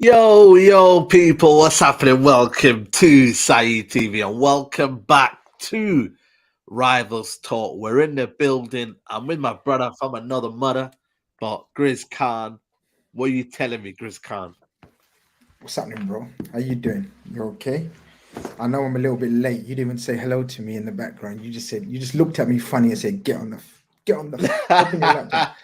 Yo, people, what's happening? Welcome to Saeed TV and welcome back to Rivals Talk. We're in the building. I'm with my brother from another mother, but Grizz Khan. What are you telling me, Grizz Khan? What's happening, bro? How you doing? You okay? I know I'm a little bit late. You didn't even say hello to me in the background. You just looked at me funny and said, open your laptop.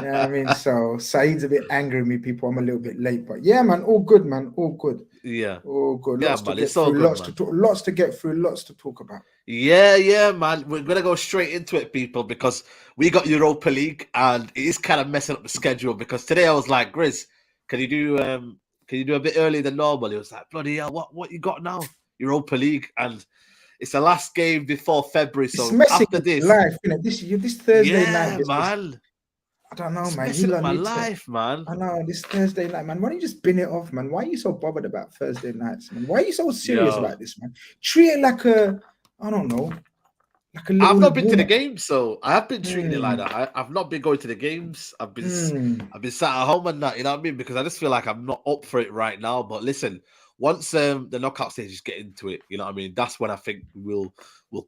Yeah, I mean, so Saeed's a bit angry with me, people. I'm a little bit late, but yeah, man, all good, man, all good, yeah, all good. yeah, Lots to man, get it's all through, good, lots to man. talk, lots to get through, lots to talk about. Yeah, man. We're gonna go straight into it, people, because we got Europa League and it is kind of messing up the schedule. Because today I was like, Grizz, can you do a bit earlier than normal? He was like, bloody hell, what you got now? Europa League, and it's the last game before February. It's So messing after with this, life, you know. This Thursday night yeah, business. man, I don't know, it's man. You messing up lot my need to. life, man. I know this Thursday night, man. Why don't you just bin it off, man? Why are you so bothered about Thursday nights, man? Why are you so serious Yo, about this, man? Treat it like I don't know, like a I've little not been to the warm up. game, so I have been treating it like Mm, that. I've not been going to the games. mm. I've been sat at home and that. You know what I mean? Because I just feel like I'm not up for it right now. But listen, once the knockout stages get into it, you know what I mean. That's when I think we'll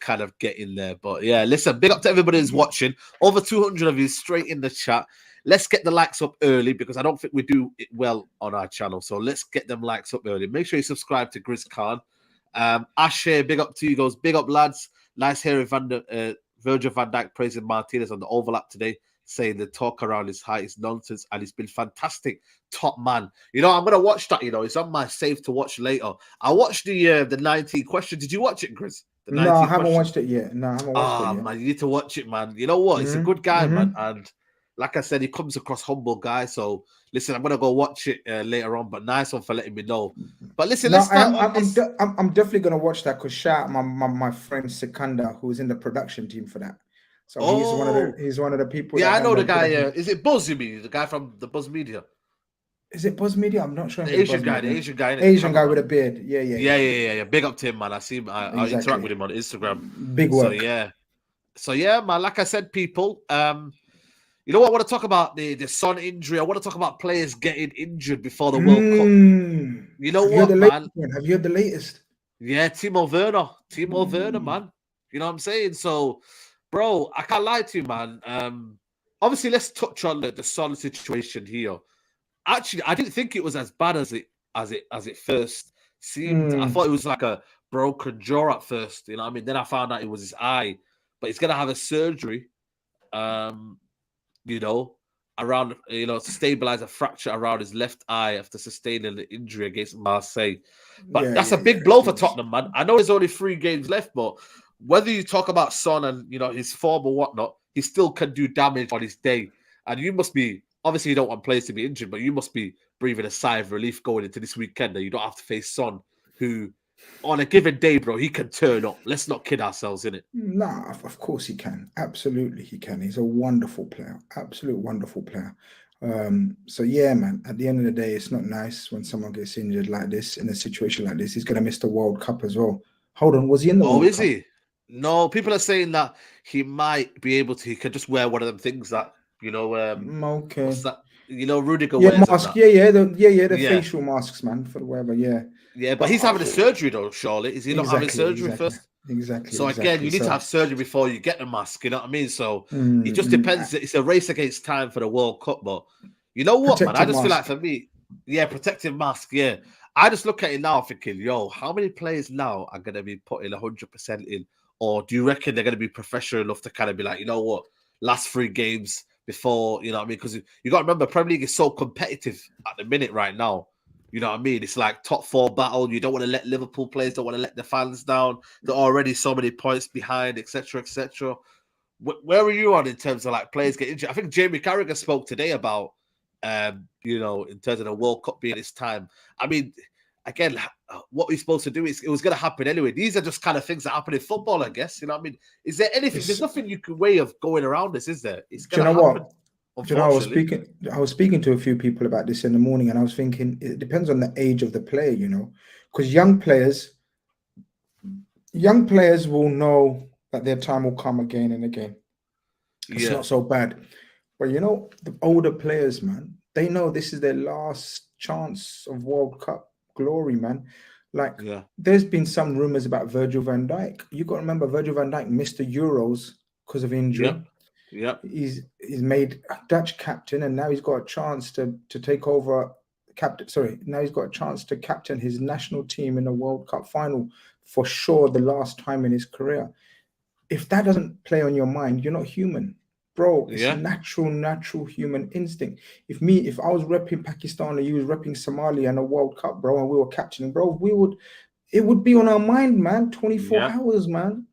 kind of get in there. But yeah, listen, big up to everybody who's watching. Over 200 of you straight in the chat. Let's get the likes up early because I don't think we do it well on our channel. So let's get them likes up early. Make sure you subscribe to Grizz Khan. Ash here, big up to you. Goes big up, lads. Nice hearing Virgil van Dijk praising Martinez on the overlap today, saying the talk around his height is nonsense and he's been fantastic. Top man. You know, I'm gonna watch that. You know, it's on my save to watch later. I watched the 19 question. Did you watch it, Chris? The No, I 19 haven't question. watched it yet. No, I haven't watched it Ah, yet. man, you need to watch it, man. You know what? He's a Mm-hmm. good guy, man, Mm-hmm. and like I said, he comes across humble guy. So listen, I'm gonna go watch it later on. But nice one for letting me know. But listen, No, let's I start am. on this. I'm definitely gonna watch that because shout out my friend Sikanda, who's in the production team for that. So Oh, he's one of the people yeah, that I done know the the guy. production. Is it Buzz? You mean the guy from the Buzz Media? Is it Buzz Media? I'm not sure if The it's Asian Buzz guy, Media. innit? The Asian guy with a cameraman. beard. Yeah, yeah, Yeah, yeah, yeah, yeah, yeah, yeah. yeah. Big up to him, man. I see him. I interact with Exactly. him on Instagram. Big So work. yeah. So yeah, man. Like I said, people. You know what? I want to talk about the Son injury. I want to talk about players getting injured before the World Cup. You know Have you heard the what, latest man? one? Have you heard the latest? Yeah, Timo Werner, Mm. man. You know what I'm saying? So, bro, I can't lie to you, man. Obviously, let's touch on the Son situation here. Actually, I didn't think it was as bad as it first seemed. I Mm. thought it was like a broken jaw at first. You know what I mean? Then I found out it was his eye, but he's gonna have a surgery. Um, you know, around to stabilize a fracture around his left eye after sustaining an injury against Marseille. But Yeah, that's yeah, a yeah. big blow for Yes. Tottenham, man. I know there's only 3 games left, but whether you talk about Son and his form or whatnot, he still can do damage on his day. And you must be obviously you don't want players to be injured, but you must be breathing a sigh of relief going into this weekend that you don't have to face Son, who on a given day, bro, he can turn up. Let's not kid ourselves in it. Nah, of course he can. Absolutely, he can. He's a wonderful player. Absolute wonderful player. So yeah, man. At the end of the day, it's not nice when someone gets injured like this in a situation like this. He's gonna miss the World Cup as well. Hold on, was he in the Oh, World is Cup? he? No, people are saying that he might be able to. He could just wear one of them things that Okay. what's that? Rudiger Yeah, wears and mask. that. Yeah, the Yeah, facial masks, man, for whatever. Yeah, yeah. But but he's having a surgery though. Surely, is he not having exactly, surgery exactly, first? exactly, So again, exactly. you need to So, have surgery before you get the mask. You know what I mean? So it mm, just mm, depends. It's a race against time for the World Cup. But you know what, man? I protective just feel like mask. for me, yeah, protective mask. Yeah, I just look at it now thinking, yo, how many players now are going to be putting 100% in? Or do you reckon they're going to be professional enough to kind of be like, you know what, last 3 games before, you know what I mean? Because you got to remember, Premier League is so competitive at the minute right now. You know what I mean? It's like top 4 battle. You don't want to let Liverpool players, don't want to let the fans down. They're already so many points behind, etc., etc. Where are you on in terms of like players getting injured? I think Jamie Carragher spoke today about, in terms of the World Cup being its time. I mean, again, what we're supposed to do is it was going to happen anyway. These are just kind of things that happen in football, I guess. You know what I mean? Is there anything? It's, There's nothing you can way of going around this, is there? It's do going you to know happen, what? Do you know, unfortunately. I was speaking to a few people about this in the morning, and I was thinking it depends on the age of the player, because young players will know that their time will come again and again. It's Yeah, not so bad. But the older players, man, They know this is their last chance of World Cup glory, man. Like, Yeah. there's been some rumors about Virgil van Dijk. You got to remember, Virgil van Dijk missed the Euros because of injury. Yep. Yep. He's made Dutch captain, and now he's got a chance to take over captain. Sorry, now he's got a chance to captain his national team in a World Cup final for sure, the last time in his career. If that doesn't play on your mind, you're not human, bro. It's Yeah. natural human instinct. If I was repping Pakistan and you was repping Somalia in a World Cup, bro, and we were captaining, bro, it would be on our mind, man. 24 Yeah. hours, man.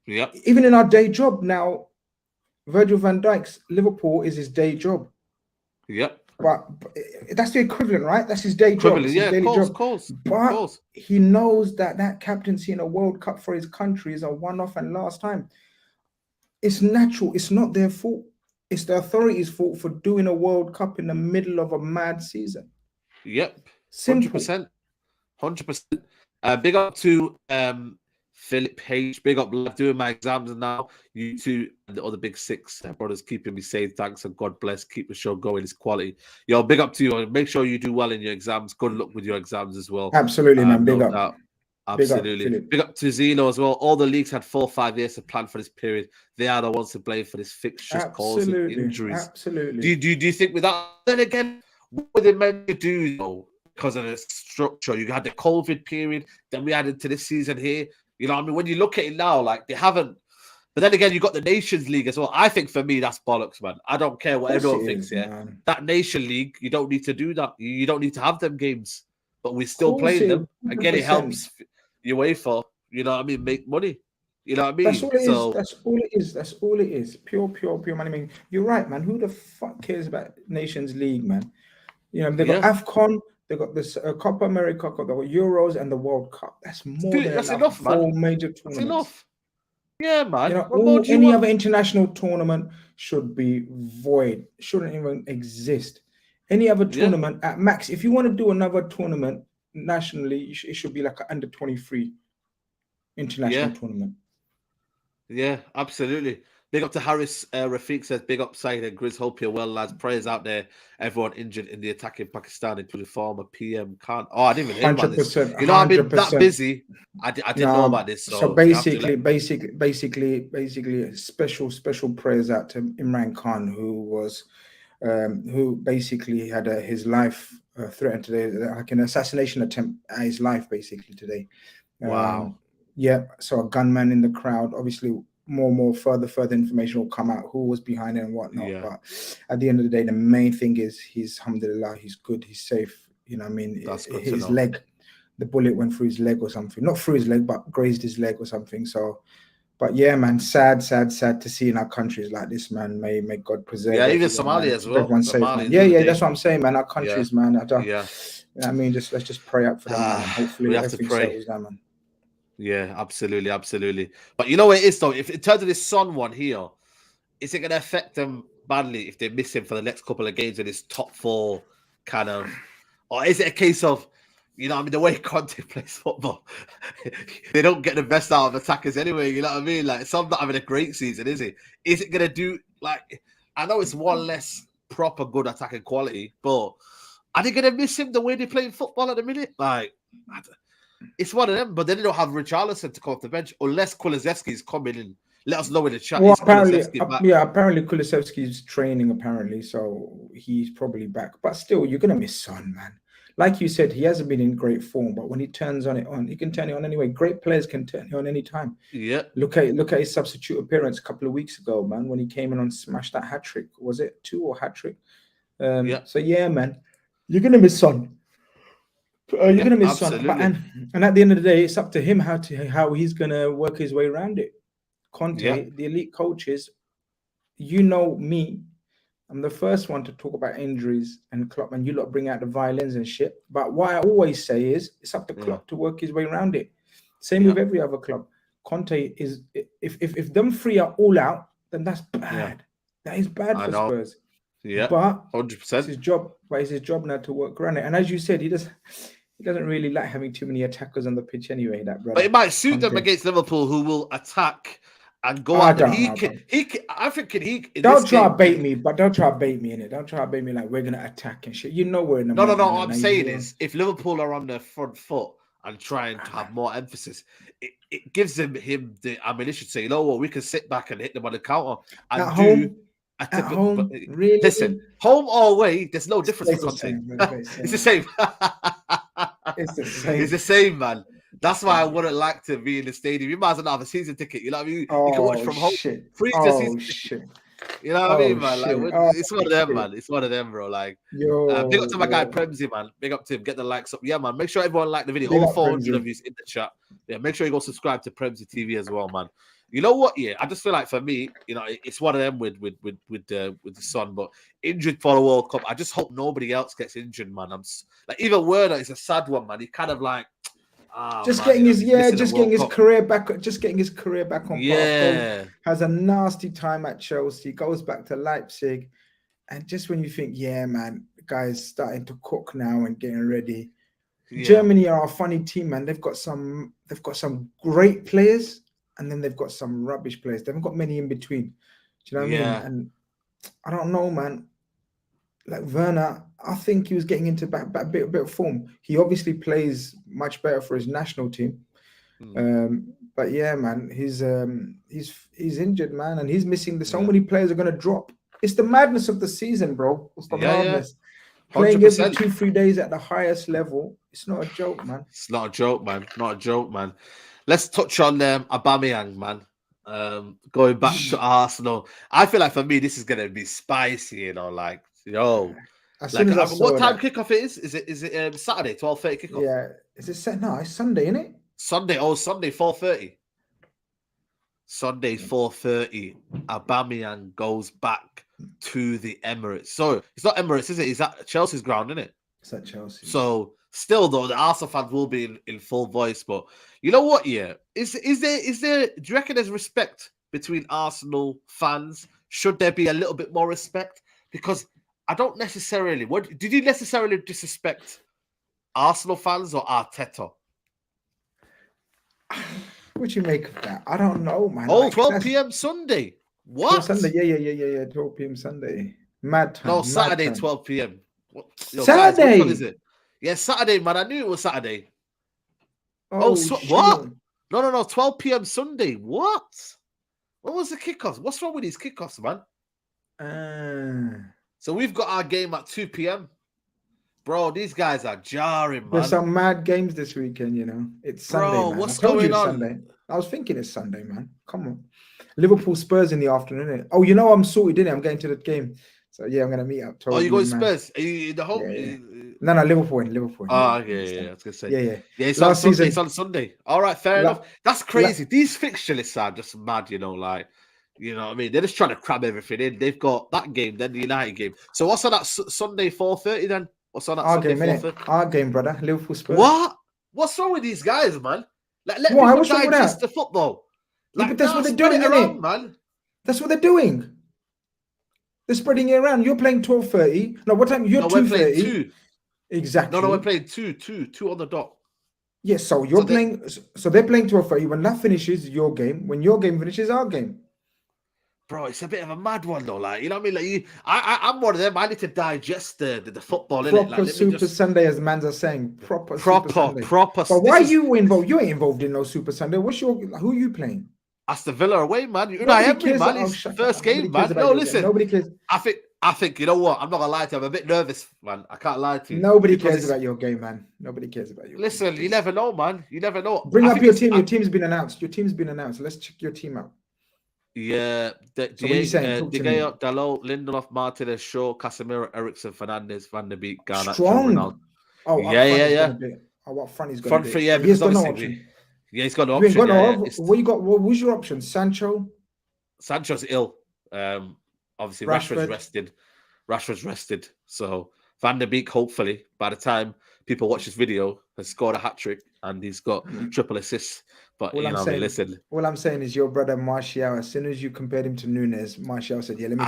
Yep. Even in our day job now, Virgil van Dijk's Liverpool is his day job. Yep. But that's the equivalent, right? That's his day job. It's his daily job. But he knows that captaincy in a World Cup for his country is a one-off and last time. It's natural. It's not their fault. It's the authorities' fault for doing a World Cup in the middle of a mad season. Yep. Simple. 100%. 100%. Big up to Philip H. Big up, lad. Doing my exams now. You two and the other big six brothers keeping me safe. Thanks and God bless. Keep the show going. It's quality. Yo, big up to you. Make sure you do well in your exams. Good luck with your exams as well. Absolutely, man. Big up. Doubt. Absolutely. Big up to Zeno as well. All the leagues had 4 or 5 years to plan for this period. They are the ones to blame for this fixtures causing injuries. Absolutely. Do you think with that? Then again, what were they meant to do though? Because of the structure, you had the COVID period. Then we added to this season here. You know what I mean? When you look at it now, like they haven't. But then again, you got the Nations League as well. I think for me, that's bollocks, man. I don't care what everyone thinks here. Man. That Nation League, you don't need to do that. You don't need to have them games. But we still playing them. 100%. Again, it helps UEFA, you know what I mean, make money. You know what I mean? That's all it is. That's all it is. Pure money. I mean, you're right, man. Who the fuck cares about Nations League, man? You know, they got AFCON. They got this Copa America, got the Euros and the World Cup. That's more than enough, 4 major tournaments. That's enough. Yeah, man. You know, any other international tournament should be void. Shouldn't even exist. Any other tournament at max. If you want to do another tournament nationally, it should be like an under 23 international tournament. Yeah, absolutely. Big up to Harris. Rafiq says, big up Saeed and Grizz. Hope you're well, lads. Prayers out there. Everyone injured in the attack in Pakistan, including former PM Khan. Oh, I didn't even hear about this. You know, I've been that busy. I didn't know about this. So basically, special prayers out to Imran Khan, who basically had his life threatened today, like an assassination attempt at his life, basically today. Wow. So a gunman in the crowd. Obviously, more further information will come out who was behind it and whatnot. Yeah. But at the end of the day, the main thing is he's alhamdulillah, he's good, he's safe. You know what I mean? That's good his leg, the bullet went through his leg or something. Not through his leg, but grazed his leg or something. So, but yeah, man, sad to see in our countries like this, man. May God preserve. Yeah, even Somalia as well. Everyone's safe, man. Yeah, that's what I'm saying, man. Our countries, man. You know what I mean? Let's just pray up for them, man. Hopefully everything settles down, man. Yeah, absolutely. But you know what it is, though? If in terms of this Son one here, is it going to affect them badly if they miss him for the next couple of games in his top 4 kind of? Or is it a case of, you know, I mean, the way Conte plays football, they don't get the best out of attackers anyway, you know what I mean? Like, Son's not having a great season, is he? Is it going to do, like, I know it's one less proper good attacking quality, but are they going to miss him the way they play football at the minute? Like, it's one of them, but then they don't have Richarlison to come off the bench unless Kulusevski is coming in. Let us know in the chat. Well, apparently Kulusevski's training, apparently, so he's probably back. But still, you're gonna miss Son, man. Like you said, he hasn't been in great form, but when he turns it on, he can turn it on anyway. Great players can turn it on any time. Yeah. Look at his substitute appearance a couple of weeks ago, man, when he came in and smashed that hat trick. Was it 2 or hat trick? So yeah, man, you're gonna miss Son. You're going to miss Son, and at the end of the day, it's up to him how he's going to work his way around it. Conte, the elite coaches, you know me, I'm the first one to talk about injuries and Klopp, and you lot bring out the violins and shit. But what I always say is, it's up to Klopp to work his way around it. Same with every other club. Conte is, if them 3 are all out, then that's bad. That is bad for Spurs. Yeah, but 100%. It's his job. But it's his job now to work around it. And as you said, he doesn't really like having too many attackers on the pitch anyway. That brother. But it might suit them against Liverpool, who will attack and go I out there. don't know, bro. I think he. In Don't this try to game, bait me, but don't try to bait me in it. Don't try to bait me like we're gonna attack and shit. You know we're in the No. mud, man. What I'm Now saying is, if Liverpool are on their front foot and trying to have more emphasis, it gives him the ammunition to say, you know what, we can sit back and hit them on the counter and at do. home, at home, Listen, really, home or away, there's no difference for it's the Conte. same. It's the same. It's the same. It's the same, man. That's why I wouldn't like to be in the stadium. You might as well not have a season ticket. You know what I mean? You can watch from home. Shit. Free the season ticket. Shit. You know what I mean, man? Shit. Like, it's one of them, man. It's one of them, bro. Like, big up to my guy Premsy, man. Big up to him. Get the likes up. Yeah, man. Make sure everyone like the video. Over 400 of you in the chat. Yeah, make sure you go subscribe to Premsy TV as well, man. You know what? Yeah, I just feel like for me, you know, it's one of them with the son, but injured for the World Cup. I just hope nobody else gets injured, man. I'm like, even Werner is a sad one, man. He kind of like. Getting his career back on path. Yeah, has a nasty time at Chelsea, goes back to Leipzig, and just when you think, yeah, man, the guy's starting to cook now and getting ready. Yeah. Germany are a funny team, man. They've got some great players, and then they've got some rubbish players. They haven't got many in between. Do you know what I mean? And I don't know, man. Like Werner, I think he was getting into a bit of form. He obviously plays much better for his national team. But yeah, man, he's injured, man, and he's missing so many players are gonna drop. It's the madness of the season, bro. It's the madness. Playing every 2-3 days at the highest level. It's not a joke, man. It's not a joke, man. Not a joke, man. Let's touch on Aubameyang, man. Going back to Arsenal. I feel like for me, this is gonna be spicy, you know, like. Yo, as soon as what time kickoff it is? Is it Saturday 12:30 kickoff? Yeah, is it set? No, it's Sunday, isn't it? Sunday 4:30. Sunday 4:30. Aubameyang goes back to the Emirates. So it's not Emirates, is it? It's at Chelsea's ground, isn't it? It's at Chelsea. So still though, the Arsenal fans will be in full voice. But you know what? Yeah, is there? Do you reckon there's respect between Arsenal fans? Should there be a little bit more respect? Because I don't necessarily. Did you necessarily disrespect Arsenal fans or Arteta? What do you make of that? I don't know, man. Oh, 12 p.m. Sunday. What? Sunday? Yeah. 12 p.m. Sunday. Mad time. No, Saturday, 12 p.m. Saturday. Guys, what is it? Yeah, Saturday, man. I knew it was Saturday. What? No. 12 p.m. Sunday. What? What was the kickoffs? What's wrong with these kickoffs, man? So we've got our game at 2 p.m. Bro, these guys are jarring, man. There's some mad games this weekend, you know. It's Sunday, bro, man. What's going on? Sunday. I was thinking it's Sunday, man. Come on. Liverpool Spurs in the afternoon, innit? Oh, you know I'm sorted, innit? I'm getting to the game. So, yeah, I'm going to meet up. You going Spurs? Are you in the home? Yeah. No, Liverpool. Oh, yeah. I was going to say. Yeah. Yeah, it's on Sunday. All right, fair enough. That's crazy. These fixture lists are just mad, you know, like, you know what I mean? They're just trying to cram everything in. They've got that game, then the United game. So what's on that Sunday 4:30 then? What's on that Sunday 4:30? Our game, brother. Liverpool Spurs. What? What's wrong with these guys, man? Like, let people digest the football. Like, but that's what they're doing, around, man. That's what they're doing. They're spreading it around. You're playing 12:30. No, what time? You're 2:30. Exactly. No, we're playing two on the dot. Yes, so you're playing. So they're playing 12:30. When that finishes, your game. When your game finishes, our game. Bro, it's a bit of a mad one though. Like, you know what I mean? Like, I'm one of them. I need to digest the football. Proper Super Sunday, as mans are saying. Proper. But why are you involved? You ain't involved in no Super Sunday. Who are you playing? Aston Villa away, man. It's first game, man. No, listen. Nobody cares. I think, you know what? I'm not gonna lie to you. I'm a bit nervous, man. I can't lie to you. Nobody cares about your game, man. Nobody cares about your game. You never know, man. You never know. Bring up your team. Your team's been announced. Let's check your team out. Yeah, De Gea, Dalot, Lindelof, Martinez, Shaw, Casemiro, Eriksen, Fernandes, Van der Beek, Garnacho, Ronaldo. Oh, yeah. What front he's going to be? Front three, yeah. He's got no option. Yeah, he's got no option. What you got? What was your option? Sancho's ill. Obviously, Rashford's rested. So Van der Beek, hopefully, by the time people watch this video, has scored a hat-trick and he's got triple assists. But, listen. All I'm saying is your brother Martial, as soon as you compared him to Nunes, Martial said, yeah, let me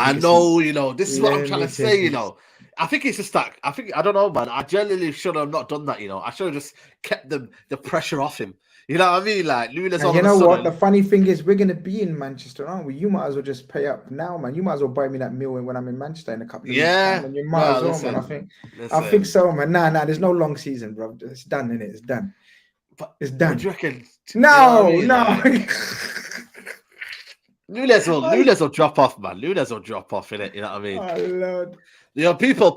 this is what I'm trying to say, you know. I think it's just that, I don't know, man. I genuinely should have not done that, you know. I should have just kept the pressure off him. You know what I mean? Like Nunes And all you of a know what? sudden. The funny thing is, we're gonna be in Manchester, aren't we? You might as well just pay up now, man. You might as well buy me that meal when I'm in Manchester in a couple of weeks' time, Yeah. and you might No, as well, man. listen. I think Listen. so, man. Nah, there's no long season, bro. It's done, innit? It's done. But It's what do done. you reckon? You know what I No, mean? no. Like Nunes I, will drop off, man. Nunes will drop off in it. You know what I mean? oh Lord. You know, people.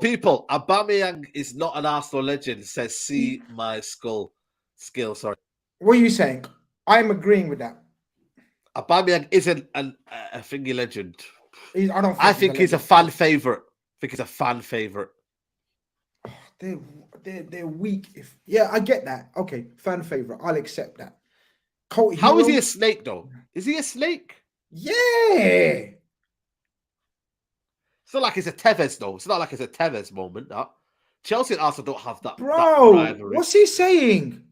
Aubameyang is not an Arsenal legend. Says, see my skill. Sorry, What are you saying? I'm agreeing with that. Aubameyang isn't a thingy legend. I don't I think he's a think he's a legend. fan favorite. I think he's a fan favorite. They're weak. I get that. Okay, fan favorite. I'll accept that. Cult How hero? is he a snake though? Is he a snake? Yeah. It's not like it's a Tevez though. It's not like it's a Tevez moment. That Chelsea and Arsenal don't have that Bro, rivalry. what's he saying?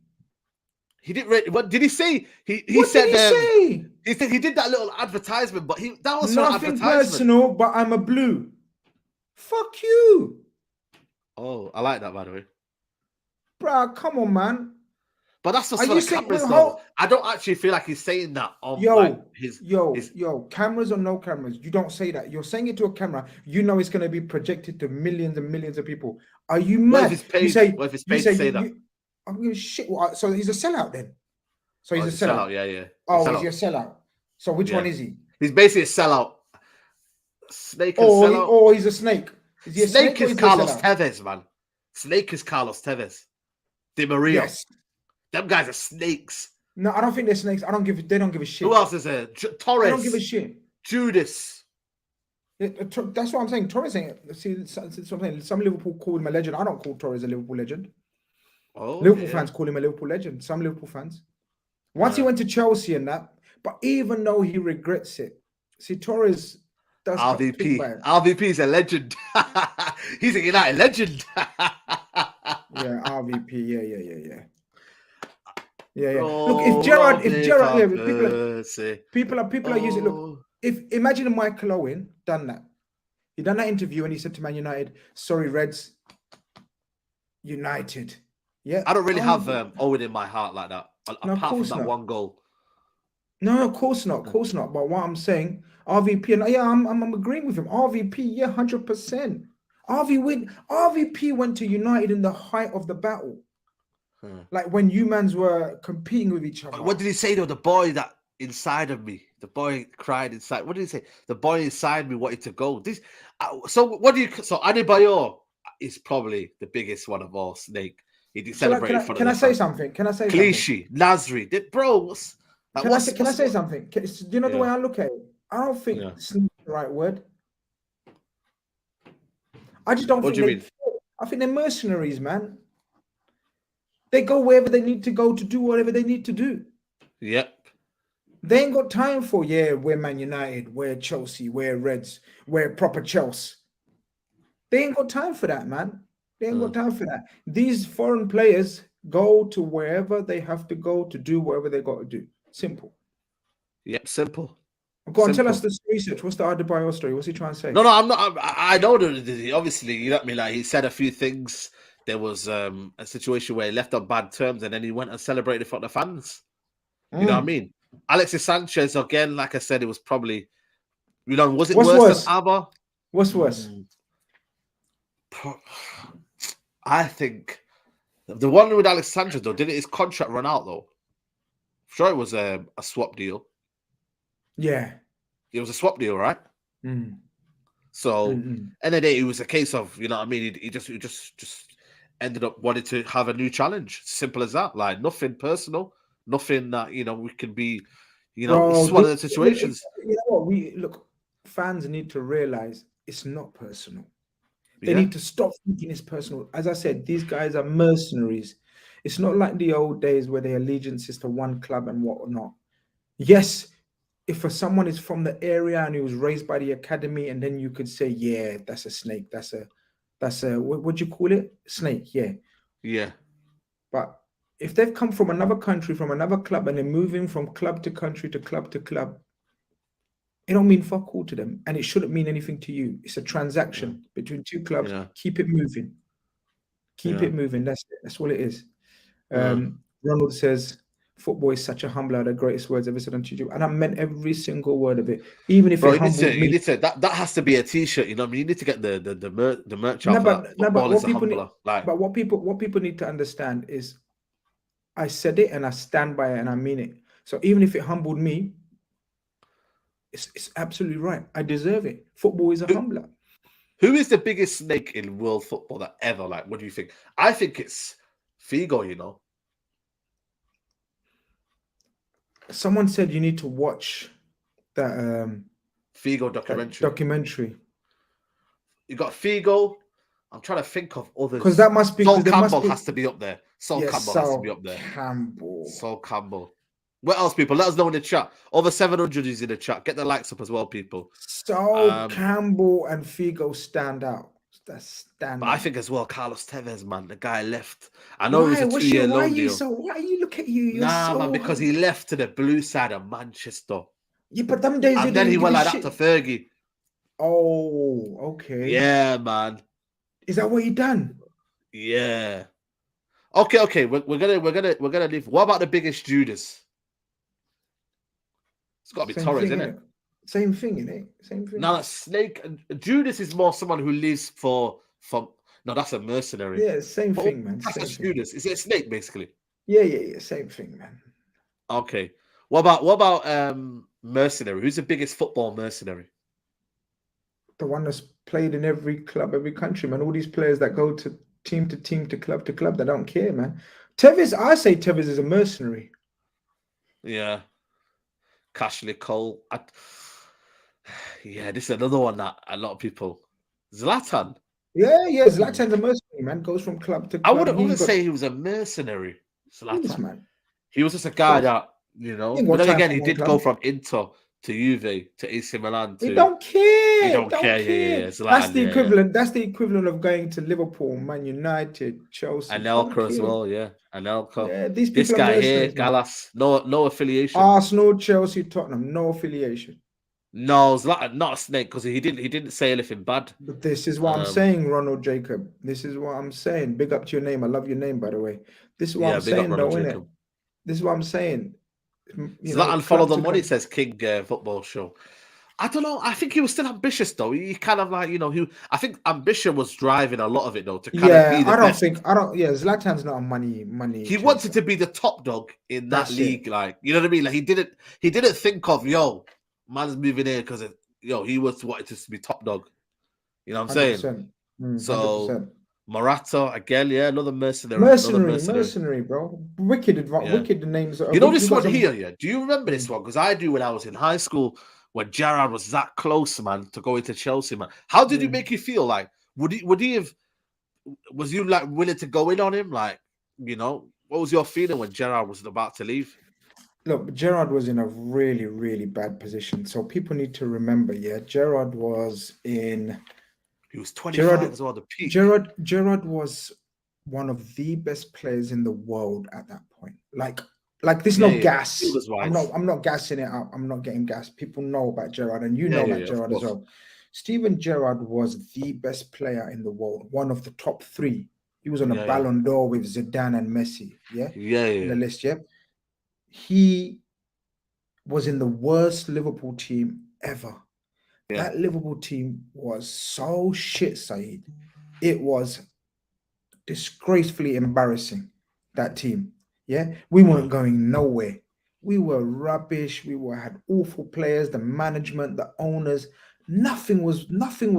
He didn't. What did he say? He What said did he say? he said he did that little advertisement, but that was for an Nothing advertisement. personal, but I'm a blue. Fuck you. Oh, I like that, by the way. Bro, come on, man. But that's just Are for you the saying cameras, though. I don't actually feel like he's saying that on like his. Cameras or no cameras? You don't say that. You're saying it to a camera. You know it's going to be projected to millions and millions of people. Are you mad? What if it's paid? What if it's paid to say that? I'm going to shit. So he's a sellout then. So he's a sellout. Yeah. Oh, is he a sellout? So which one is he? He's basically a sellout. Snake and sellout. Or he's a snake. Is he a snake is Carlos Tevez, Tevez, man. Snake is Carlos Tevez. Di Maria. Yes. Them guys are snakes. No, I don't think they're snakes. They don't give a shit. Who else is there? Torres. They don't give a shit. Judas. That's what I'm saying. Torres ain't. See, some Liverpool call him a legend. I don't call Torres a Liverpool legend. Oh, Liverpool fans call him a Liverpool legend. Some Liverpool fans. Once he went to Chelsea and that, but even though he regrets it, see, Torres does RVP. RVP is a legend. He's a United legend. Yeah, RVP. Yeah. Look, if Gerrard, people are using. Look, if imagine Michael Owen done that, he done that interview and he said to Man United, "Sorry, Reds, United." Yeah, I don't really have Owen in my heart like that. Apart from that one goal. No, of course not. But what I'm saying, RVP, and I'm agreeing with him. RVP, 100%. RVP went to United in the height of the battle. Like when humans were competing with each other. What did he say though? The boy that inside of me, the boy cried inside. What did he say? The boy inside me wanted to go. So Adebayor is probably the biggest one of all. Snake. He did celebrate in front of. Can I say something? Clichy, Nasri, bro. Can I say something? Do you know the way I look at it? I don't think snake is the right word. I just don't think they. I think they're mercenaries, man. They go wherever they need to go to do whatever they need to do. Yep. They ain't got time for, we're Man United, we're Chelsea, we're Reds, we're proper Chelsea. They ain't got time for that, man. They ain't got time for that. These foreign players go to wherever they have to go to do whatever they got to do. Simple. Yep, simple. Go on, tell us the research. What's the Adebayor story? What's he trying to say? No, I'm not. I know that obviously, you know what I mean? Like, he said a few things. There was a situation where he left on bad terms and then he went and celebrated in front of the fans. You know what I mean? Alexis Sanchez, again, like I said, it was probably, was it worse than Abba? What's worse? I think the one with Alex Sanchez, though, didn't his contract run out, though? I'm sure it was a swap deal. Yeah. It was a swap deal, right? So, end of the day, it was a case of, you know what I mean? He just ended up wanting to have a new challenge. Simple as that. Like, nothing personal, nothing that, we can be, it's one of the situations. You know what? Fans need to realize it's not personal. They need to stop thinking it's personal. As I said, these guys are mercenaries. It's not like the old days where their allegiance is to one club and whatnot. Yes, if someone is from the area and he was raised by the academy, and then you could say, yeah, that's a snake. That's a what do you call it? Snake, yeah. Yeah. But if they've come from another country, from another club, and they're moving from club to country to club to club, it don't mean fuck all to them, and it shouldn't mean anything to you. It's a transaction between two clubs. Keep it moving. Keep it moving. That's it. That's all it is. Ronald says, Football is such a humbler, the greatest words ever said on YouTube. And I meant every single word of it. Even if Bro, it humbled you me. need to that has to be a t-shirt, you know what I mean? You need to get the merch No, out for that. but Football what is a people need, humbler. Like, but what people need to understand is I said it and I stand by it and I mean it. So even if it humbled me, it's absolutely right. I deserve it. Football is a who, humbler. who is the biggest snake in world football that ever? Like, what do you think? I think it's Figo, you know. Someone said you need to watch that Figo documentary. documentary. You got Figo. I'm trying to think of Because others. that must be Sol because there must Campbell be has to be up there. Sol yes, Campbell has to be Sal up there. Campbell. Sol Campbell. What else, people? Let us know in the chat. Over 700 is in the chat. Get the likes up as well, people. Sal Campbell and Figo stand out. That's But I standout. think as well, Carlos Tevez, man, the guy left. I know it was Why? a What's your 2-year why are loan you deal. so why you look at you? You're Nah, man, so because he left to the blue side of Manchester. yeah, but them days you And then he didn't give went a like shit. that to Fergie. Oh, okay. Yeah, man. Is that what he done? Yeah. Okay. We're gonna leave. What about the biggest Judas? It's got to be Same Torres, thing, isn't innit? it? Same thing, innit? Same thing. Now that Snake Judas is more someone who lives for. No, that's a mercenary. Yeah, same But thing, man. that's Same just thing. Judas. Is it a snake basically? Yeah. Same thing, man. Okay. What about mercenary? Who's the biggest football mercenary? The one that's played in every club, every country, man. All these players that go to team to team to club, they don't care, man. Tevez, I say Tevez is a mercenary. Yeah. Cashley Cole. Yeah, this is another one that a lot of people. Zlatan. Yeah. Zlatan's a mercenary, man. Goes from club to I club. wouldn't say he was a mercenary. Yes, Zlatan. man. He was just a Of guy course. that, He But ain't got then time again, for he one did club. go from Inter to Juve to AC Milan He to. don't care. He don't Don't care. care. Yeah. That's Zlatan, the yeah. equivalent. That's the equivalent of going to Liverpool, Man United, Chelsea. Don't Anelka as care. well, yeah. Anelka. Yeah, these This people are guy here, mercenaries, man. Gallas, no affiliation. Arsenal, Chelsea, Tottenham, no affiliation. No, Zlatan, not a snake because he didn't say anything bad. But this is what I'm saying, Ronald Jacob. This is what I'm saying. Big up to your name. I love your name, by the way. This is what I'm Big up saying, Ronald though, Jacob. innit? This is what I'm saying. Zlatan follow Club the to money, club. says King Football Show. I don't know. I think he was still ambitious though. He kind of like, I think ambition was driving a lot of it though to kind of be the best. Yeah, Zlatan's not a money He chaser. wanted to be the top dog in that league. Like, you know what I mean? Like he didn't think of, man's moving here because he wanted to be top dog. You know what I'm 100%. saying? 100%. So Morata again, yeah, another mercenary. Mercenary, bro. Wicked names. You know this one here, yeah? Do you remember this one? Because I do when I was in high school when Gerrard was that close, man, to go into Chelsea, man. How did it make you feel? Like, was you like willing to go in on him? Like, what was your feeling when Gerrard was about to leave? Look, Gerrard was in a really, really bad position. So people need to remember, yeah, Gerrard was in. He was 25 as well, the peak. Gerrard was one of the best players in the world at that point. Like there's no gas. I'm not gassing it up. I'm not getting gas. People know about Gerrard, and you know about Gerrard as well. Steven Gerrard was the best player in the world, one of the top 3. He was on a Ballon d'Or with Zidane and Messi. In the list. He was in the worst Liverpool team ever. That Liverpool team was so shit, Saeed. It was disgracefully embarrassing, that team. We weren't going nowhere. We were rubbish. Had awful players, the management, the owners. Nothing was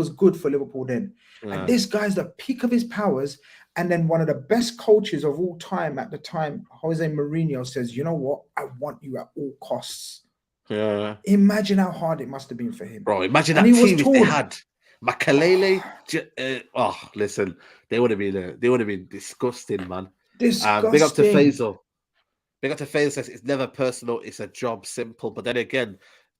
good for Liverpool then. And this guy's the peak of his powers. And then one of the best coaches of all time at the time, Jose Mourinho, says, you know what? I want you at all costs. Yeah. Imagine how hard it must have been for him. Bro, imagine that team if they had Makalele. Listen, they would have been disgusting, man. Disgusting. Big up to Faisal. Says it's never personal, it's a job, simple. But then again,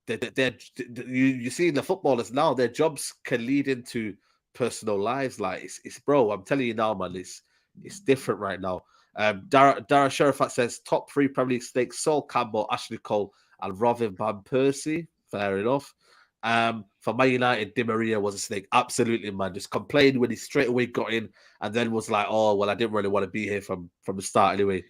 you see the footballers now, their jobs can lead into personal lives. Like it's bro, I'm telling you now, man, it's different right now. Dara Sherifat says top 3 Premier League stakes: Sol Campbell, Ashley Cole, and Robin van Persie. Fair enough. For Man United, Di Maria was a snake. Absolutely, man. Just complained when he straight away got in, and then was like, "Oh well, I didn't really want to be here from the start anyway."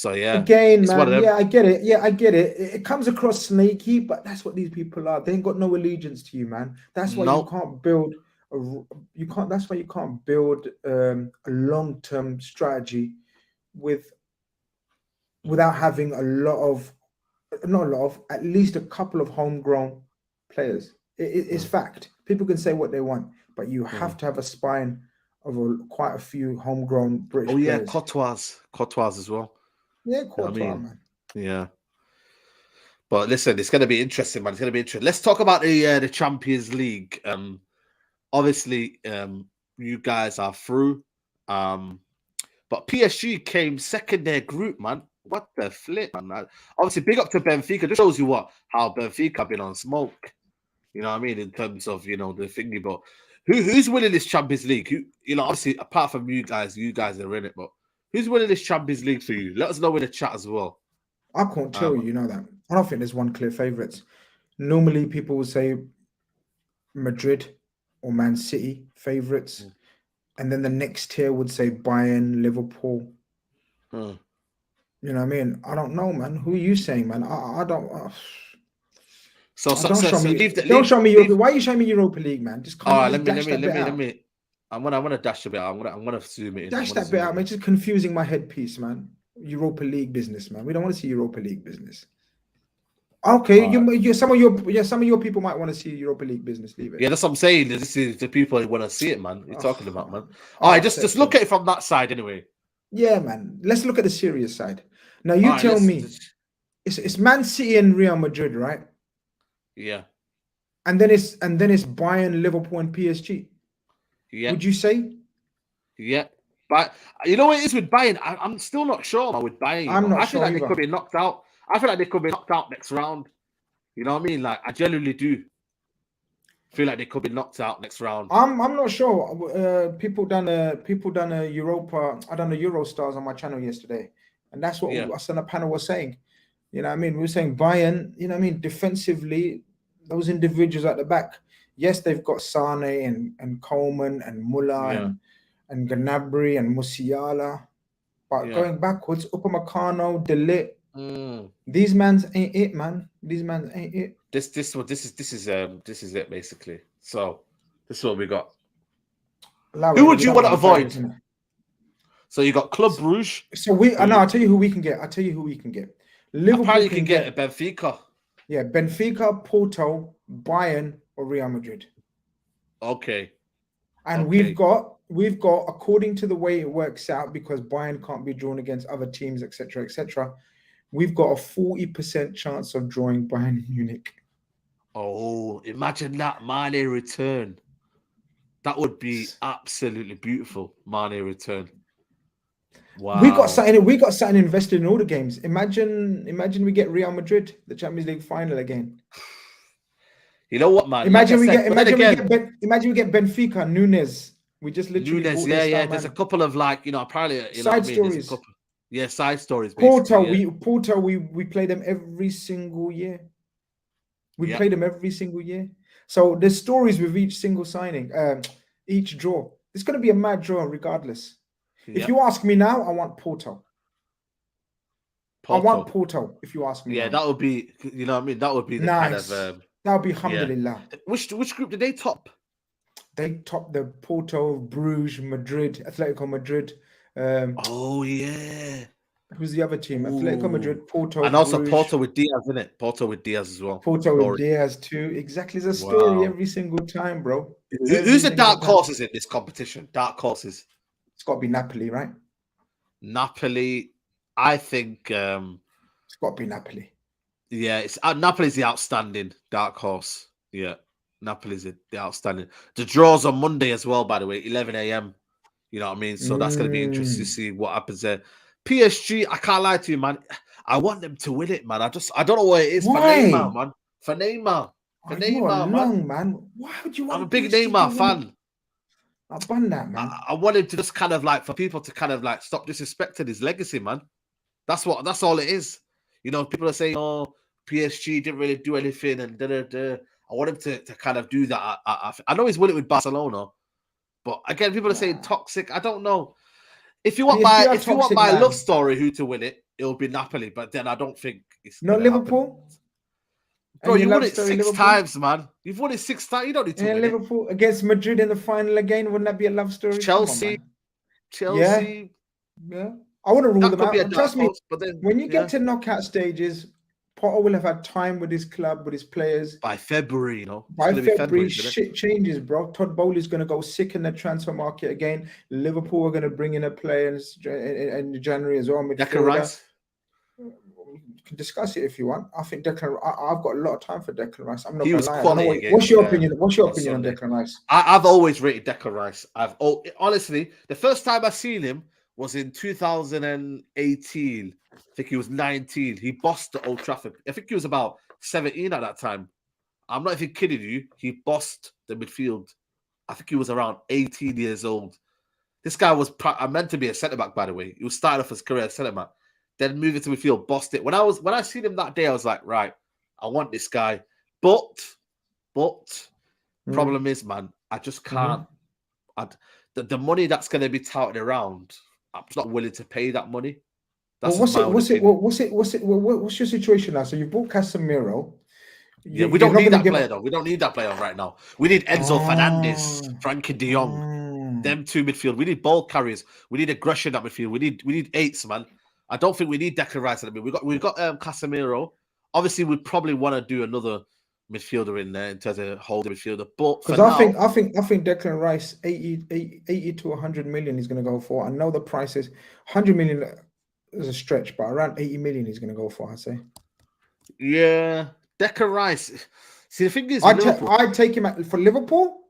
So yeah, Again, it's one of man. them. Yeah, I get it. Yeah, I get it. It comes across snaky, but that's what these people are. They ain't got no allegiance to you, man. That's why you No, can't build you can't. That's why you can't build a long-term strategy with without having a lot of, not a lot of, at least a couple of homegrown players. It's fact. People can say what they want, but you have to have a spine of quite a few homegrown Oh British yeah, players. Courtois as well. Yeah, You know what I Courtois, mean? man. Yeah. But listen, it's going to be interesting, man. It's going to be interesting. Let's talk about the Champions League. Obviously, you guys are through. But PSG came second their group, man. What the flip, man? Obviously, big up to Benfica. Just shows you how Benfica have been on smoke. You know what I mean? In terms of the thingy. But who's winning this Champions League? Who, obviously, apart from you guys are in it. But who's winning this Champions League for you? Let us know in the chat as well. I can't tell you, that. I don't think there's one clear favourites. Normally, people will say Madrid or Man City favourites, and then the next tier would say Bayern, Liverpool. You know what I mean? I don't know, man. Who are you saying, man? I don't. Don't show me Europa. Why are you showing me Europa League, man? Just all right, just dash that bit out. I'm gonna dash a bit. I'm gonna zoom it in. Dash that bit out, man. It's just confusing my headpiece, man. Europa League business, man. We don't want to see Europa League business. Okay, some of your people might want to see Europa League business. Leave it. Yeah, that's what I'm saying. This is the people who want to see it, man. You're talking about, man. All right, just look at it from that side, anyway. Yeah, man. Let's look at the serious side. Now, you tell me, it's Man City and Real Madrid, right? Yeah. And then it's Bayern, Liverpool, and PSG. Yeah. Would you say? Yeah. But you know what it is with Bayern? I'm still not sure, man, with Bayern. I feel like they could be knocked out. I feel like they could be knocked out next round. You know what I mean? Like, I genuinely do feel like they could be knocked out next round. I'm not sure. People done a Europa. I done a Eurostars on my channel yesterday, and that's what us on the panel was saying. You know what I mean? We were saying Bayern, you know what I mean, defensively, those individuals at the back, yes, they've got Sane and Coleman and Muller and Gnabry and Musiala, but going backwards, Upamecano, De Ligt, these mans ain't it, man. These mans ain't it. This is it basically. So this is what we got. Who would you want to avoid? So you got Club Brugge. So I'll tell you who we can get. Liverpool apparently you can get Benfica. Yeah, Benfica, Porto, Bayern, or Real Madrid. Okay. And we've got, according to the way it works out, because Bayern can't be drawn against other teams, etc., we've got a 40% chance of drawing Bayern Munich. Oh, imagine that Mane return. That would be absolutely beautiful. Mane return. Wow. We got something invested in all the games. Imagine we get Real Madrid, the Champions League final again. You know what, man? Imagine we get Benfica, Nunes. We just literally Nunes, yeah. There's a couple of apparently side stories. Side stories. Basically, Porto, we play them every single year. We play them every single year. So there's stories with each single signing, each draw. It's going to be a mad draw regardless. If you ask me now, I want Porto. I want Porto, if you ask me. Yeah, now. That would be, you know what I mean? That would be the nice. kind of... that would be alhamdulillah. Yeah. Which group did they top? They topped the Porto, Bruges, Madrid, Atletico Madrid. Oh, yeah. Who's the other team? Ooh. Atletico Madrid, Porto, and also Bruges. Porto with Diaz, isn't it? Porto with Diaz as well. Porto with Diaz too. Exactly, the story every single time, bro. Who's the dark horses in this competition? Dark horses. It's got to be Napoli, right? Napoli, I think. It's got to be Napoli. Yeah, it's Napoli's the outstanding dark horse. Yeah, Napoli's the outstanding. The draw's on Monday as well, by the way, 11 a.m. You know what I mean? So that's going to be interesting to see what happens there. PSG, I can't lie to you, man. I want them to win it, man. I don't know what it is. Why? For Neymar, man. For Neymar, man. Why would you want? I'm a big Neymar fan. I've done that, man. I want him to just kind of for people to kind of stop disrespecting his legacy, man. That's all it is. You know, people are saying, oh, PSG didn't really do anything and da-da-da. I want him to kind of do that. I know he's winning with Barcelona, but again, people are saying toxic. I don't know. If you want my love story, who to win it? it'll be Napoli. But then I don't think it's Not gonna happen. Liverpool. Bro, And your you won love it story, 6 Liverpool. times, man. You've won it 6 times. You don't need to And win it. Liverpool against Madrid in the final again. Wouldn't that be a love story? Come on, Chelsea, man. Chelsea. Yeah. I want to rule That them could be a out. dark Trust me, horse, but then when you get to knockout stages, Potter will have had time with his club, with his players. by February, you know, it's By gonna be February, isn't it? shit changes, bro. Todd Bowley's going to go sick in the transfer market again. Liverpool are going to bring in a player in January as well. Declan Rice. You can discuss it if you want. I think I've got a lot of time for Declan Rice. I'm not He going was to lie. quality against, What's your opinion? What's your on opinion on Sunday. Declan Rice? I've always rated Declan Rice. Honestly, the first time I seen him was in 2018. I think he was 19. He bossed the Old Trafford. I think he was about 17 at that time. I'm not even kidding you. He bossed the midfield. I think he was around 18 years old. This guy was meant to be a centre back, by the way. He was starting off his career as centre back, then moving to midfield, bossed it. When I seen him that day, I was like, right, I want this guy. But problem is, man, I just can't. The money that's going to be touted around, I'm just not willing to pay that money. That's what's your situation now? So you bought Casemiro. Yeah, we don't need that player though. We don't need that player right now. We need Enzo Fernandez, Frankie De Jong, them two midfield. We need ball carriers. We need aggression at midfield. We need eights, man. I don't think we need Declan Rice. We've got Casemiro. Obviously, we probably want to do another midfielder in there in terms of holding midfielder. But because I think Declan Rice 80 to 100 million he's going to go for. I know the price is 100 million is a stretch, but around 80 million he's going to go for. I say. Yeah. Declan Rice. See, the thing is, I'd take him for Liverpool.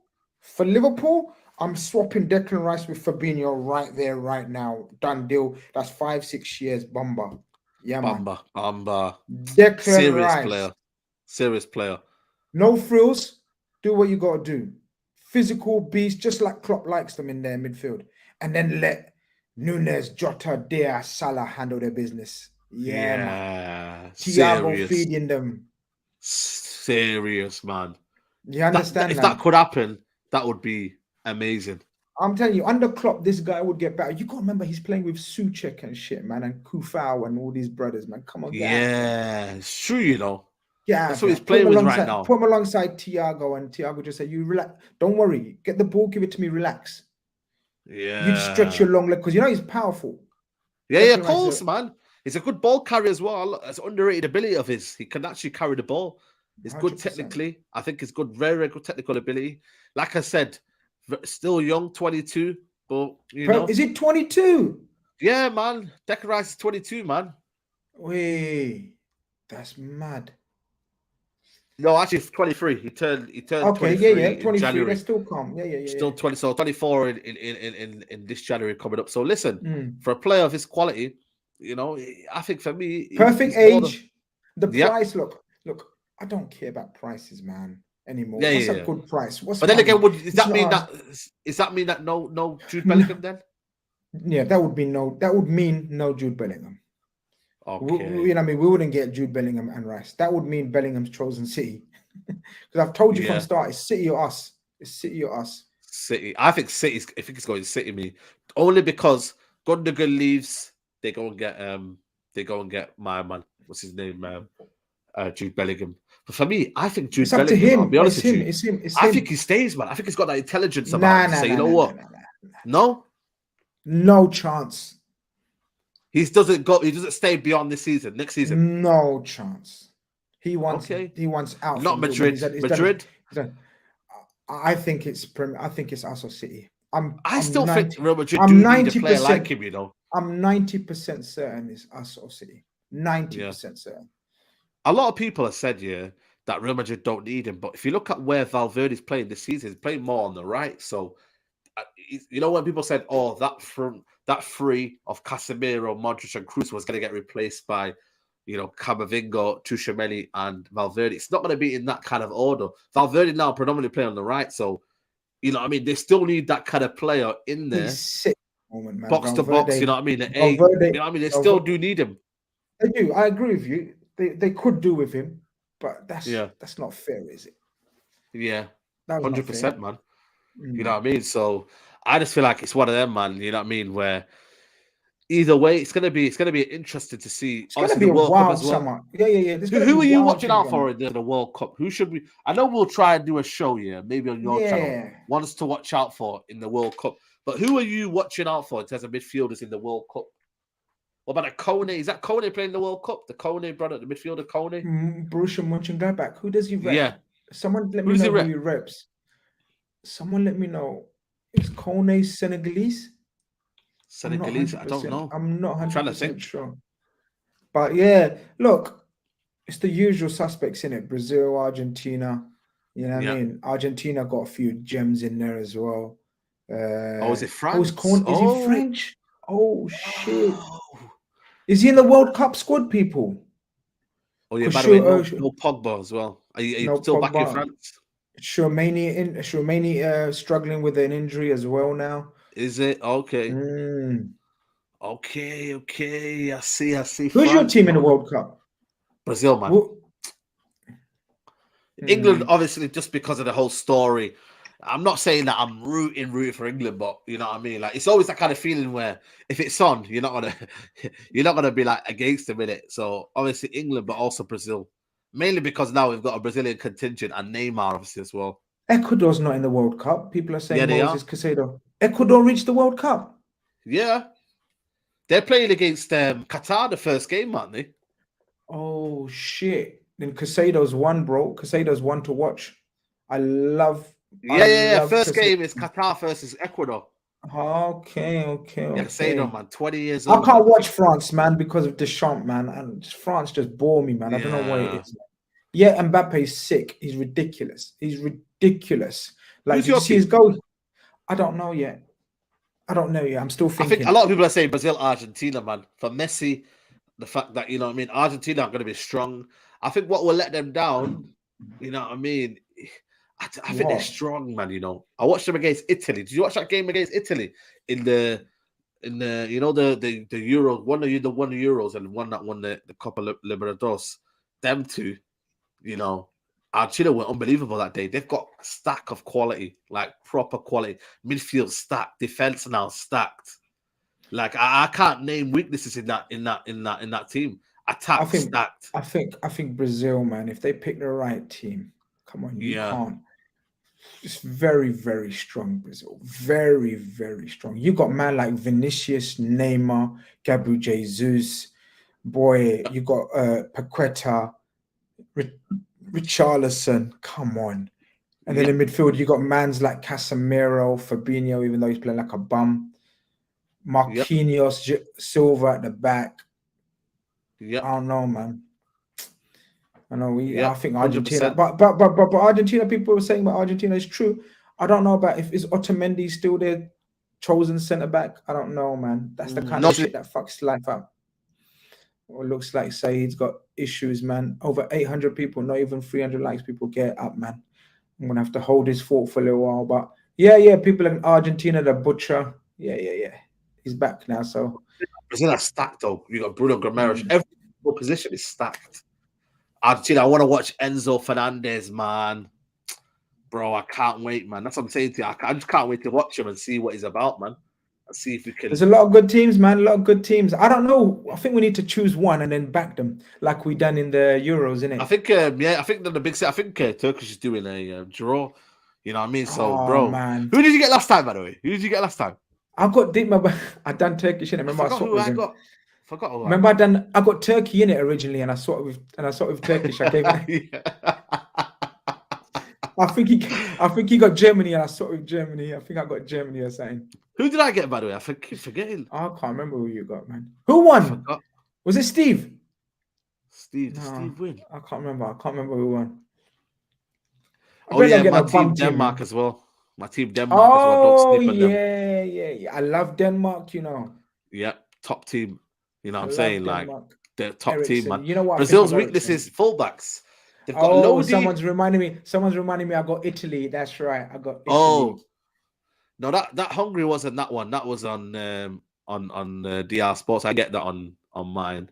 For Liverpool, I'm swapping Declan Rice with Fabinho right there, right now. Done deal. That's 5-6 years. Bamba. Yeah, man. Bamba. Declan Rice. Serious player. No frills. Do what you got to do. Physical beast, just like Klopp likes them in their midfield. And then let Nunes, Jota, Diaz, Salah handle their business. Yeah, man. Thiago feeding them. Serious, man. You understand if that could happen, that would be amazing. I'm telling you, under Klopp, this guy would get better. You got to remember he's playing with Souček and shit, man, and Kufau and all these brothers, man. Come on, yeah, it's true, you know. Yeah, that's what he's playing with right now. Put him alongside Thiago, and Thiago just say, "You relax. Don't worry. Get the ball. Give it to me. Relax." Yeah, you stretch your long leg because you know he's powerful. Yeah, of course, man. He's a good ball carrier as well. It's an underrated ability of his. He can actually carry the ball. He's 100%. Good technically. I think he's good, very, very good technical ability. Like I said, still young, 22. But you know, is it 22? Yeah, man. Declan Rice is 22, man. Wait, that's mad. No, actually, it's 23. He turned. Okay, 23 23. That's still calm. Yeah. Still 20. So 24 in this January coming up. So listen, for a player of his quality, you know, I think for me, perfect age. The price. Look. I don't care about prices, man, anymore. What's a good price? But then again, does that mean that no Jude Bellingham then? Yeah, that would mean no Jude Bellingham. Okay. You know what I mean? We wouldn't get Jude Bellingham and Rice. That would mean Bellingham's chosen City. Because I've told you from the start, it's City or us. It's City or us. City. I think it's going to City me. Only because Gundogan leaves, they go and get my man. What's his name? Jude Bellingham. But for me, I think Jude Bellingham. It's him. I'll be honest with you. It's him. I think he stays, man. I think he's got that intelligence about him to say, you know what? No? No chance. He doesn't stay beyond this season, next season. No chance. He wants out. Not Madrid. Madrid. I think it's us or City. I still think Real Madrid do need a player like him, you know. I'm 90% certain it's us or City. 90% certain. A lot of people have said, that Real Madrid don't need him. But if you look at where Valverde's playing this season, he's playing more on the right. So, you know, when people said, oh, that three of Casemiro, Modric, and Kroos was going to get replaced by, you know, Camavinga, Tchouaméni, and Valverde, it's not going to be in that kind of order. Valverde now predominantly playing on the right. So, you know what I mean? They still need that kind of player in there. He's sick moment, man. Box to box, you know what I mean? You know what I mean? They still do need him. They do. I agree with you. They could do with him, but that's not fair, is it? Yeah, 100%, man. You know what I mean? So I just feel like it's one of them, man. You know what I mean? Where either way, it's gonna be interesting to see. It's gonna Obviously, be the a World Cup wild as well. summer. Yeah. There's gonna be Who are you wild watching things out going for on. in the World Cup? Who should we? I know we'll try and do a show, yeah, maybe on your channel. Yeah. Ones to watch out for in the World Cup. But who are you watching out for in terms of midfielders in the World Cup? What about a Kone? Is that Kone playing the World Cup? The Kone brother, the midfielder Kone? Borussia Mönchengladbach. Who does he rep? Yeah. Someone let Who me does he know who rep? he reps. Someone let me know. Is Kone Senegalese? I'm not Senegalese? I don't 100%. know. I'm not I'm trying to 100% think. sure. But yeah, look, it's the usual suspects in it. Brazil, Argentina. You know what I mean? Argentina got a few gems in there as well. Oh, is it Is France? Kone? Is he Oh. French? Oh shit! Is he in the World Cup squad, people? Oh yeah. By the way, no Sure, Pogba as well. Are you no still back in Pogba. France? Shermani struggling with an injury as well now. Is it okay? Mm. Okay. I see. Who's your France, team in the bro. World Cup? Brazil, man. Who- England, Mm. obviously, just because of the whole story. I'm not saying that I'm rooting for England, but you know what I mean. Like it's always that kind of feeling where if it's on, you're not gonna be like against them in it. So obviously England, but also Brazil, mainly because now we've got a Brazilian contingent and Neymar obviously as well. Ecuador's not in the World Cup. People are Yeah, saying they are. Moses Caicedo. Ecuador reached the World Cup. Yeah, they're playing against Qatar the first game, aren't they? Oh shit! Then Caicedo's one, bro. Caicedo's one to watch. I love. Yeah. First Caicedo. game is Qatar versus Ecuador. Okay. Yeah, Caicedo, man, 20 years I old, can't man. watch France, man, because of Deschamps, man, and France just bore me, man. I don't know what it Yeah. is. Yeah, Mbappe's sick. He's ridiculous. Like, Who's did your you see his team? goal? I don't know yet. I'm still I think a thinking. lot of people are saying Brazil, Argentina, man. For Messi, the fact that, you know what I mean, Argentina are going to be strong. I think what will let them down, you know what I mean, I think they're What? strong, man, you know. I watched them against Italy. Did you watch that game against Italy in the you know the Euro, one of the Euros and one that won the Copa Libertadores? Them two, you know, Argentina were unbelievable that day. They've got a stack of quality, like proper quality. Midfield stacked, defense now stacked. Like I can't name weaknesses in that team. I Attack think stacked. I think Brazil, man, if they pick the right team, come on, you Yeah. can't. It's very, very strong, Brazil. Very, very strong. You got man like Vinicius, Neymar, Gabriel Jesus. Boy, you got Paqueta, Richarlison. Come on. And then in midfield, you got mans like Casemiro, Fabinho, even though he's playing like a bum. Marquinhos, Silva at the back. Yeah. I don't know, man. I know I think 100%. Argentina, but Argentina, people were saying about Argentina is true. I don't know about if is Otamendi still their chosen centre back. I don't know, man. That's the kind of shit that fucks life up. Or looks like Saeed's got issues, man. Over 800 people, not even 300 likes. People get up, man. I'm gonna have to hold his fort for a little while, but yeah. People in Argentina, the butcher. Yeah. He's back now, so Brazil are stacked though. You got Bruno Guimaraes. Every position is stacked. Argentina, I want to watch Enzo Fernandez, man. Bro, I can't wait, man. That's what I'm saying to you. I just can't wait to watch him and see what he's about, man. And see if we can. There's a lot of good teams, man. A lot of good teams. I don't know. I think we need to choose one and then back them, like we done in the Euros, innit? I think, I think they're the big set. I think Turkish is doing a draw. You know what I mean? So, bro, man. who did you get last time, by the way? Who did you get last time? I got deep. I done Turkish in it. Remember, I forgot who I got. Forgot who remember, I got. I got Turkey in it originally, and I saw it with Turkish. I gave it. I think he got Germany, and I saw it with Germany. I think I got Germany or something. Who did I get, by the way? I keep forgetting. I can't remember who you got, man. Who won? Was it Steve? Steve win. I can't remember who won. Oh yeah, my team Denmark as well. My team Denmark as well. Oh Don't sleep on them. Yeah. I love Denmark, you know. Yeah, top team. You know what I'm saying? Denmark. Like the top Eriksen. team, man. You know what? Brazil's weakness is fullbacks. They've got Lodi. Someone's reminding me. I got Italy. That's right. I got Italy. Oh no, that Hungary wasn't that one. That was on DR Sports. I get that on mine.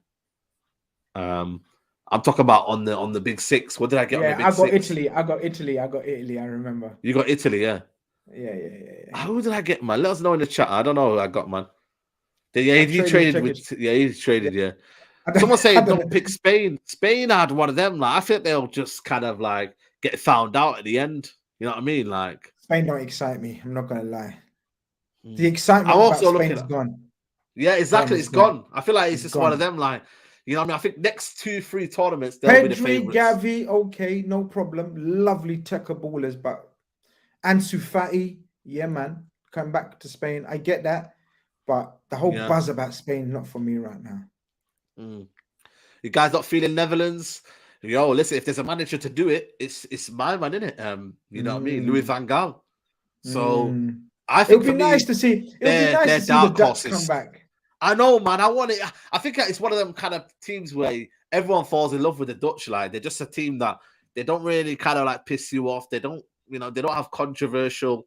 I'm talking about on the big six. What did I get on the big six? I got Italy. I remember. You got Italy, yeah. Yeah. Who did I get, man? Let us know in the chat. I don't know who I got, man. Yeah, I he traded traded Turkish. with. Yeah, he's traded. Yeah. I don't, Someone I saying don't don't pick Spain. Spain had one of them. Like I think they'll just kind of like get found out at the end. You know what I mean? Like, Spain don't excite me. I'm not gonna lie. The I'm excitement about also Spain looking is at. gone. Yeah, Gone. exactly. It's It's gone. gone. I feel like it's It's just one of gone. them. Like, you know what I mean? I think next 2-3 tournaments they'll be the Pedri, favorites. Gavi, okay, no problem. Lovely Tekka ballers, but Ansu Fati, yeah, man, come back to Spain. I get that, but the whole Yeah. buzz about Spain not for me right now. You guys not feeling Netherlands? Yo, listen, if there's a manager to do it, it's my man, innit? You know what I mean? Louis Mm, van Gaal. So mm. I It would think be for nice me, to see. It would be they're nice they're to see the dark Dutch come horses. back. I know, man. I want it. I think it's one of them kind of teams where everyone falls in love with the Dutch. Like they're just a team that they don't really kind of like piss you off. They don't, they don't have controversial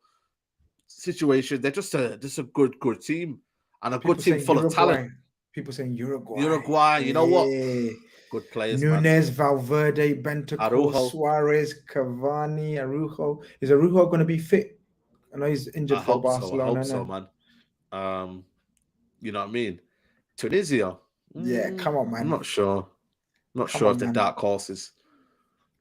situations. They're just a good team and a good People team saying full of talent. Uruguay. People saying Uruguay. Uruguay, you know what? Hey. Good players, man. Nunes, Valverde, Bentancur, Araujo. Suarez, Cavani, Araujo. Is Araujo going to be fit? I know he's injured I for hope so. I Barcelona. hope so, No? man. You know what I mean? Tunisia. Yeah, come on, I'm man. not sure. Not Come sure if on, they're man. dark horses.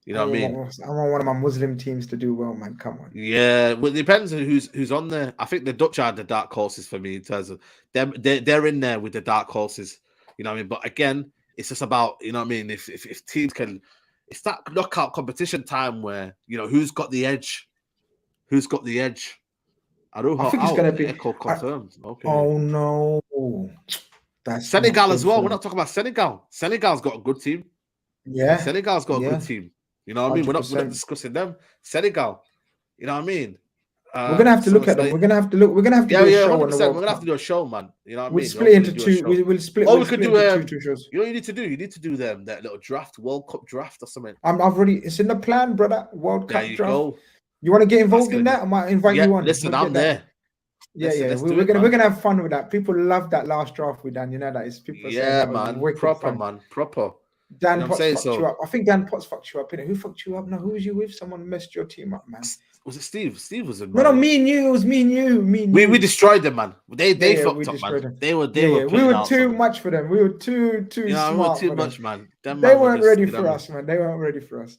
You know I what I mean? want one of my Muslim teams to do well, man. Come on. Yeah, well, it depends on who's on there. I think the Dutch are the dark horses for me in terms of them. They're in there with the dark horses. You know what I mean? But again, it's just about, you know what I mean. If teams can, it's that knockout competition time where who's got the edge. Who's got the edge? I Arujo think it's out. going to be. Echo confirmed. Okay. Oh, no. That's not Senegal as good well. for We're them. not talking about Senegal. Senegal's got a good team. Yeah. Senegal's got a good Yeah. team. You know what I mean? We're not 100%. discussing them. Senegal. You know what I mean? We're gonna have to look Someone's at them. like, We're gonna have to look. We're gonna have to yeah, do a yeah, show on the 100%. We're World gonna have Cup. to do a show, man. You know what I We'll mean? split Hopefully into do a two. show. We'll split. Oh, We'll we could split do into two shows. you know what you need to do? You need to do them that little draft, World Cup draft or something. I've already. It's in the plan, brother. World There Cup you draft. go. You want to get That's involved in gonna be. that? I might invite Yeah, you on. listen, We'll I'm get that. there. Yeah, Listen, yeah. let's do We're it, gonna man. have fun with that. People love that last draft we done. You know that is people saying Yeah, that was man. wicked Proper, fun. man. Proper. Dan You know what I'm Potts saying? fucked you So up. I think Dan Potts fucked you up. Innit? Who fucked you up? No, who was you with? Someone messed your team up, man. was it Steve? Steve was in, No, man. me and you. It was me and you. Me and We you. destroyed them, man. They Yeah, fucked we up, man. destroyed them. They were Yeah. We putting were out too some. much for them. We were too We were smart too for them. much, man. Them They man were weren't just, ready you know for what I mean? us, man. They weren't ready for us.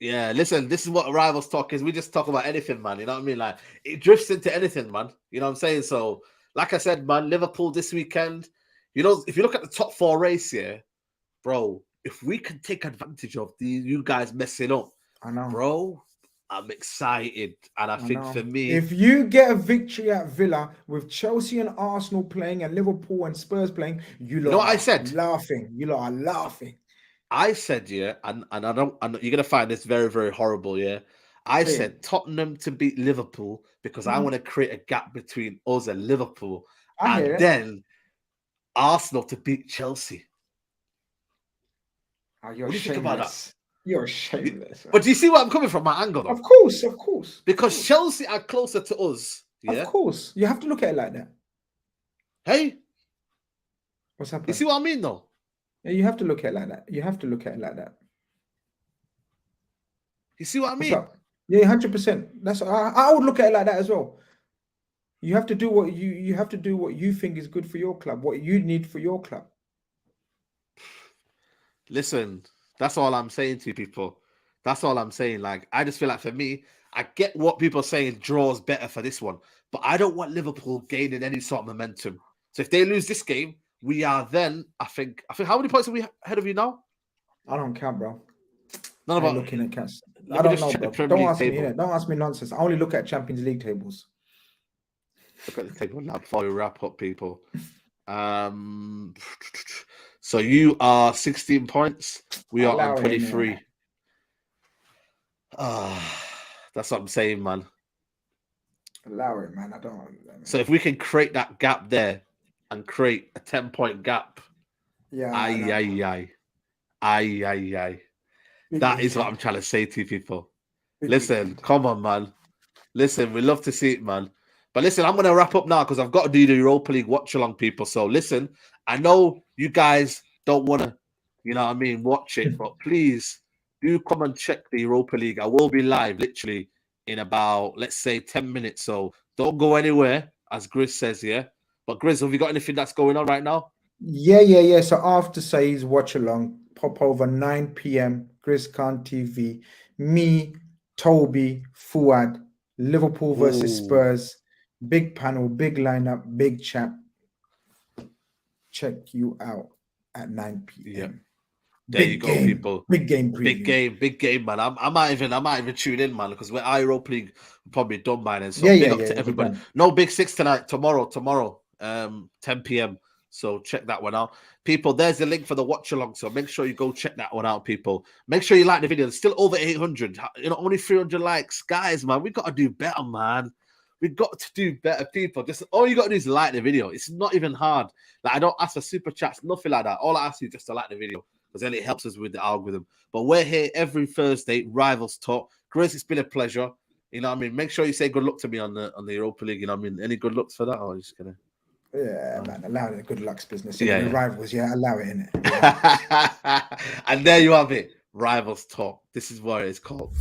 Yeah, listen, this is what rivals talk is. We just talk about anything, man. You know what I mean? Like it drifts into anything, man. You know what I'm saying? So, like I said, man, Liverpool this weekend. If you look at the top 4 race here, bro, if we can take advantage of you guys messing up, I know, bro, I'm excited. And I think know. for me, If you get a victory at Villa with Chelsea and Arsenal playing and Liverpool and Spurs playing, you know what I lot are said? laughing. You lot are laughing. I said, yeah, and I don't, and you're gonna find this very, very horrible, yeah. I Say said Tottenham to beat Liverpool because I want to create a gap between us and Liverpool, I hear and it. then Arsenal to beat Chelsea. Oh, you're What do you think about that? shameless. You're shameless. But do you see where I'm coming from, my angle, though? Of course, of course. Because Chelsea are closer to us. Yeah. Of course. You have to look at it like that. Hey, What's happening? you see what I mean, though? Yeah, you have to look at it like that. You have to look at it like that. You see what I What's mean? up? Yeah, 100%. That's I would look at it like that as well. You have to do what you have to do what you think is good for your club, what you need for your club. Listen, that's all I'm saying to you people. That's all I'm saying. Like, I just feel like for me, I get what people are saying draws better for this one, but I don't want Liverpool gaining any sort of momentum. So if they lose this game, we are then, I think how many points are we ahead of you now? I don't count, bro. None I'm about looking at cash. let I me don't just know, check the bro. Premier Don't League ask me. table. Innit? Don't ask me nonsense. I only look at Champions League tables. Look at the table now before we wrap up, people. So you are 16 points. We are on 23. That's what I'm saying, man. Allow it, man. I don't. So if we can create that gap there and create a 10-point gap, Yeah. aye. That is what I'm trying to say to you people. Listen, come on, man. Listen, we love to see it, man. But listen, I'm going to wrap up now because I've got to do the Europa League watch along, people. So listen, I know you guys don't want to, you know what I mean, watch it, but please do come and check the Europa League. I will be live literally in about, let's say, 10 minutes. So don't go anywhere, as Gris says, yeah. But Grizz, have you got anything that's going on right now? Yeah. So after Saeed's watch along, pop over 9 p.m. Grizz Khan TV. Me, Toby, Fuad, Liverpool versus Ooh. Spurs. Big panel, big lineup, big chat. Check you out at 9 p.m. Yeah. There you go, people. Big game preview. Big game, man. I might even tune in, man, because we're Europa League probably done by then. So big up to everybody. No Big Six tonight. Tomorrow, 10 p.m. So check that one out, people. There's the link for the watch along. So make sure you go check that one out, people. Make sure you like the video. It's still over 800. Only 300 likes, guys. Man, we got to do better, man. We've got to do better, people. Just all you got to do is like the video. It's not even hard. Like, I don't ask for super chats, nothing like that. All I ask you is just to like the video, because then it helps us with the algorithm. But we're here every Thursday, Rivals Talk. Grace, it's been a pleasure. You know what I mean? Make sure you say good luck to me on the Europa League. You know what I mean? Any good looks for that? Or are you just gonna? Yeah, man, allow it. Good luck's business. Yeah. Rivals, allow it, innit? Yeah. And there you have it. Rivals Talk. This is what it's called.